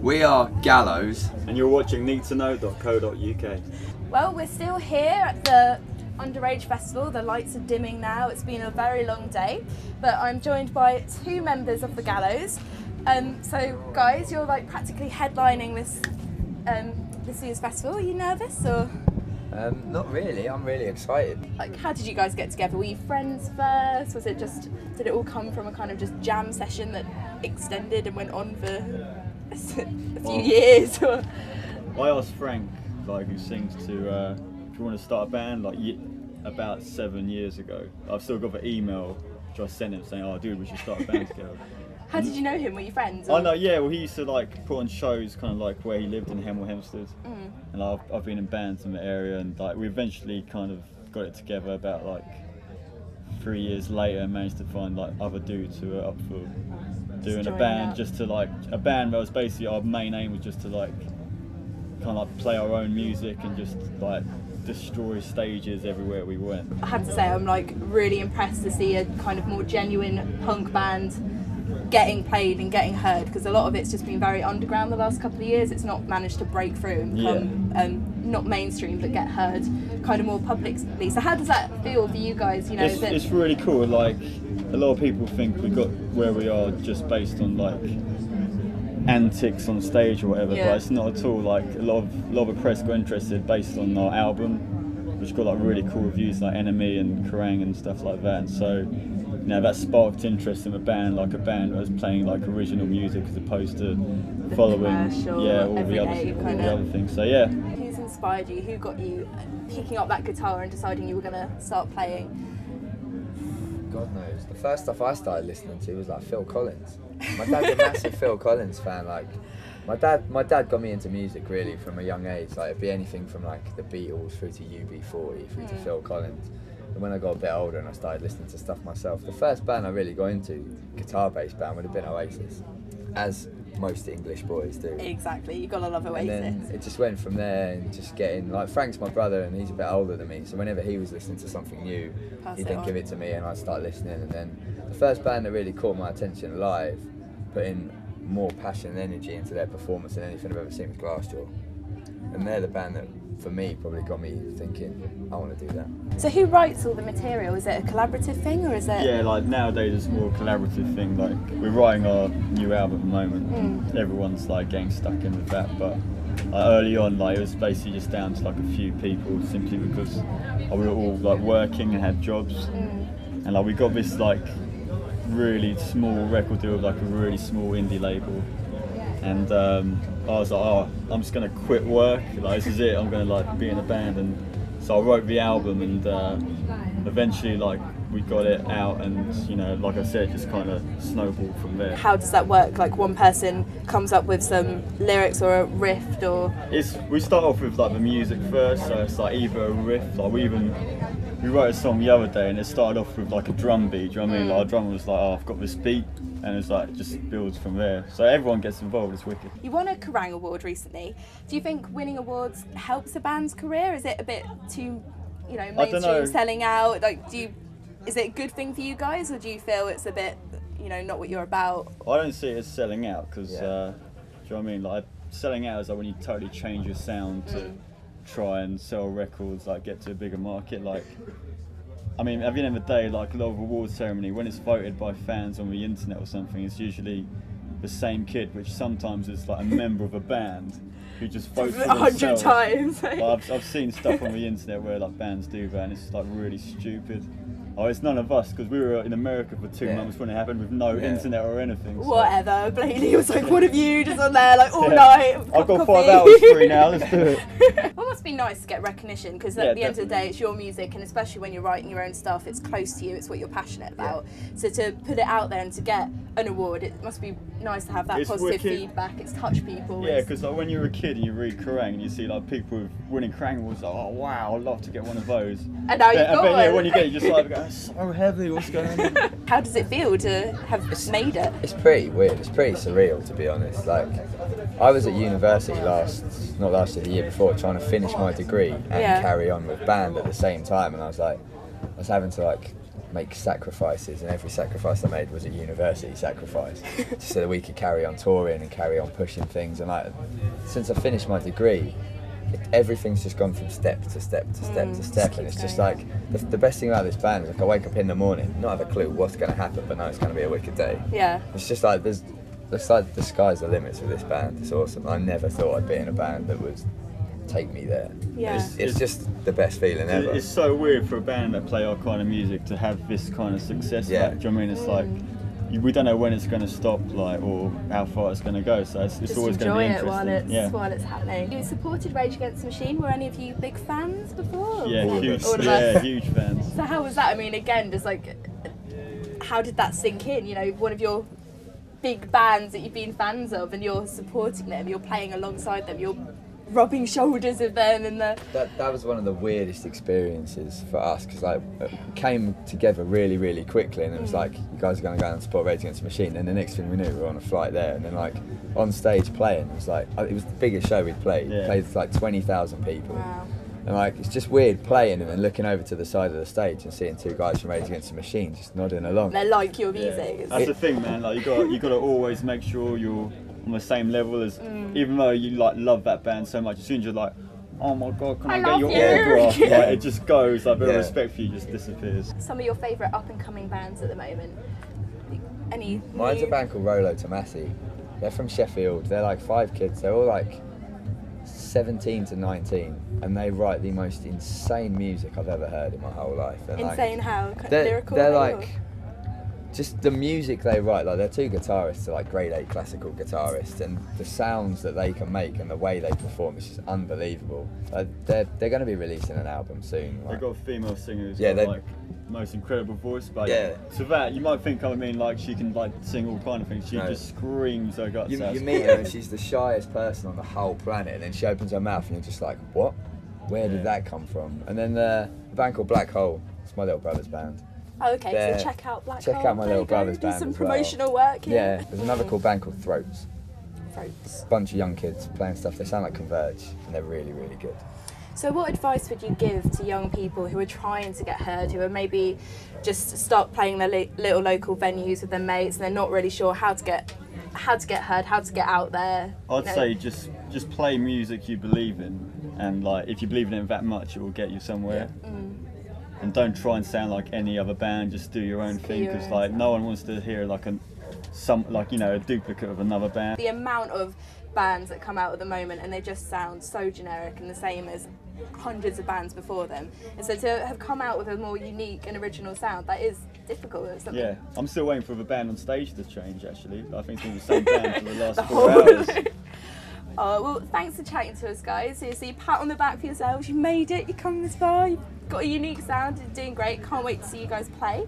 We are Gallows. And you're watching needtoknow.co.uk. Well, we're still here at the Underage Festival. The lights are dimming now. It's been a very long day, but I'm joined by two members of the Gallows. So guys, you're like practically headlining this year's festival. Are you nervous or? Not really, I'm really excited. Like, how did you guys get together? Were you friends first? Was it just, did it all come from a kind of just jam session that extended and went on for a few years? Or? I asked Frank, like, who sings, to if you want to start a band, like about 7 years ago. I've still got the email which I sent him saying, "Oh, dude, we should start a band together." How did you know him? Were you friends? Or? I know, yeah. Well, he used to like put on shows, kind of like where he lived in Hemel Hempstead, and I've been in bands in the area, and like we eventually kind of got it together about like 3 years later, and managed to find like other dudes who were up for doing a band, just to like a band that was basically our main aim was just to like kind of like play our own music and just like destroy stages everywhere we went. I have to say, I'm like really impressed to see a kind of more genuine punk band getting played and getting heard, because a lot of it's just been very underground the last couple of years. It's not managed to break through and become not mainstream but get heard kind of more publicly. So how does that feel for you guys? You know, it's really cool. Like, a lot of people think we got where we are just based on like antics on stage or whatever, but it's not at all. Like, a lot of the press got interested based on our album, which got like really cool reviews, like Enemy and Kerrang and stuff like that. And so, you know, that sparked interest in the band, like a band that was playing like original music as opposed to following all the other things. So yeah. Who's inspired you? Who got you picking up that guitar and deciding you were going to start playing? God knows. The first stuff I started listening to was like Phil Collins. My dad's a massive Phil Collins fan. Like, my dad got me into music really from a young age. Like, it'd be anything from like the Beatles through to UB40 through to Phil Collins. And when I got a bit older and I started listening to stuff myself, the first band I really got into, guitar-based band, would have been Oasis, as most English boys do. Exactly, you gotta love Oasis. And then it just went from there, and just getting, like, Frank's my brother and he's a bit older than me, so whenever he was listening to something new, he'd then give it to me and I'd start listening. And then the first band that really caught my attention live, putting more passion and energy into their performance than anything I've ever seen, was Glassjaw. And they're the band that, for me, probably got me thinking, I want to do that. So who writes all the material? Is it a collaborative thing, or is it? Yeah, like nowadays it's more a collaborative thing. Like, we're writing our new album at the moment. Everyone's like getting stuck in with that, but early on, like, it was basically just down to like a few people, simply because we were all like working and had jobs, and like we got this like really small record deal with like a really small indie label. And I was like, oh, I'm just gonna quit work. Like, this is it. I'm gonna like be in a band. And so I wrote the album, and eventually, like, we got it out, and you know, like I said, just kind of snowballed from there. How does that work? Like, one person comes up with some lyrics or a riff, or? We start off with like the music first. So it's like either a riff. Like, we wrote a song the other day, and it started off with like a drum beat. Do you know what I mean? Like, our drummer was like, "Oh, I've got this beat," and it's like just builds from there. So everyone gets involved. It's wicked. You won a Kerrang award recently. Do you think winning awards helps a band's career? Is it a bit too, you know, mainstream, selling out? Like, is it a good thing for you guys, or do you feel it's a bit, you know, not what you're about? I don't see it as selling out, because do you know what I mean? Like, selling out is like when you totally change your sound to try and sell records, like get to a bigger market. Like, I mean, at the end of the day, like a lot of award ceremony, when it's voted by fans on the internet or something, it's usually the same kid, which sometimes is like a member of a band who just votes for 100 times. Like, I've seen stuff on the internet where like bands do that, and it's like really stupid. Oh, it's none of us, because we were in America for 2 months when it happened with no internet or anything. So. Whatever, Blaney was like, what of you, just on there, like all night. I've got 5 hours free now, let's do it. Well, it must be nice to get recognition, because at the end of the day, it's your music, and especially when you're writing your own stuff, it's close to you, it's what you're passionate about. So to put it out there and to get an award, it must be nice to have that positive feedback. It's touched people. Yeah, because like when you're a kid and you read Kerrang and you see like people with winning Kerrang awards, like, oh wow, I'd love to get one of those. And now you've got one. Yeah, when you get it, you just like, it's so heavy, what's going on? How does it feel to have made it? It's pretty weird, it's pretty surreal, to be honest. Like, I was at university the year before, trying to finish my degree and carry on with band at the same time, and I was having to like make sacrifices, and every sacrifice I made was a university sacrifice, just so that we could carry on touring and carry on pushing things. And like, since I finished my degree, everything's just gone from step to step to step to step, and it's just like the best thing about this band is like I wake up in the morning, not have a clue what's going to happen, but no, it's going to be a wicked day. Yeah. It's just like it's like the sky's the limits with this band. It's awesome. I never thought I'd be in a band that would take me there. Yeah. It's just the best feeling ever. It's so weird for a band that play our kind of music to have this kind of success. Yeah. Like, do you know what I mean? It's like we don't know when it's going to stop, like, or how far it's going to go. So it's Just always going to be enjoy interesting. it while it's happening. You supported Rage Against the Machine. Were any of you big fans before? Yeah, All of huge. us. All of Yeah, us. huge fans. So how was that? I mean, again, just like, how did that sink in? You know, one of your big bands that you've been fans of, and you're supporting them, you're playing alongside them, you're rubbing shoulders with them, and That was one of the weirdest experiences for us, because like it came together really, really quickly, and it was like, you guys are going to go and support Rage Against the Machine, and the next thing we knew, we were on a flight there, and then like on stage playing, it was like, it was the biggest show we'd played. Yeah. Played with like 20,000 people. wow. And like, it's just weird playing and then looking over to the side of the stage and seeing two guys from Rage Against the Machine just nodding along. They like your music. Yeah. It's- That's the thing, man. Like you got to always make sure you're on the same level as, even though you like love that band so much. As soon as you're like, oh my god, can I get love your you. autograph? Yeah. Like, it just goes. Like, a bit of Yeah. respect for you just disappears. Some of your favourite up and coming bands at the moment? Any? Mine's a new- band called Rolo Tomasi. They're from Sheffield. They're like 5 kids. They're all like 17 to 19, and they write the most insane music I've ever heard in my whole life. And Insane how? Lyrical? They're or- like, just the music they write, like they're 2 guitarists, they're like grade 8 classical guitarists, and the sounds that they can make and the way they perform is just unbelievable. They're going to be releasing an album soon. They've Like, got a female singer who's Yeah, got they- like most incredible voice, but Yeah. to that you might think, I mean, like she can like sing all kind of things. She No. just screams her guts out. you meet her and she's the shyest person on the whole planet, and then she opens her mouth and you're just like, what? Where did that come from? And then the band called Black Hole, it's my little brother's band. Oh, okay, They're- so check out Black check Hole. out my There little you go. brother's Do band some as well. promotional work here. Yeah, there's another cool band called Throats. Throats. Bunch of young kids playing stuff. They sound like Converge, and they're really, really good. So what advice would you give to young people who are trying to get heard, who are maybe just start playing their little local venues with their mates, and they're not really sure how to get heard, how to get out there? I'd you know? say just play music you believe in, and like if you believe in it that much, it will get you somewhere. And don't try and sound like any other band. Just do your own thing, your because own like thing. no one wants to hear like a duplicate of another band. The amount of bands that come out at the moment, and they just sound so generic and the same as hundreds of bands before them. And so to have come out with a more unique and original sound, that is difficult. It's something. Yeah, I'm still waiting for the band on stage to change. Actually, I think it's been the same band for the last The 4 whole- hours. Oh, well, thanks for chatting to us, guys. Seriously, pat on the back for yourselves. You made it. You come this far. You've got a unique sound. You're doing great. Can't wait to see you guys play.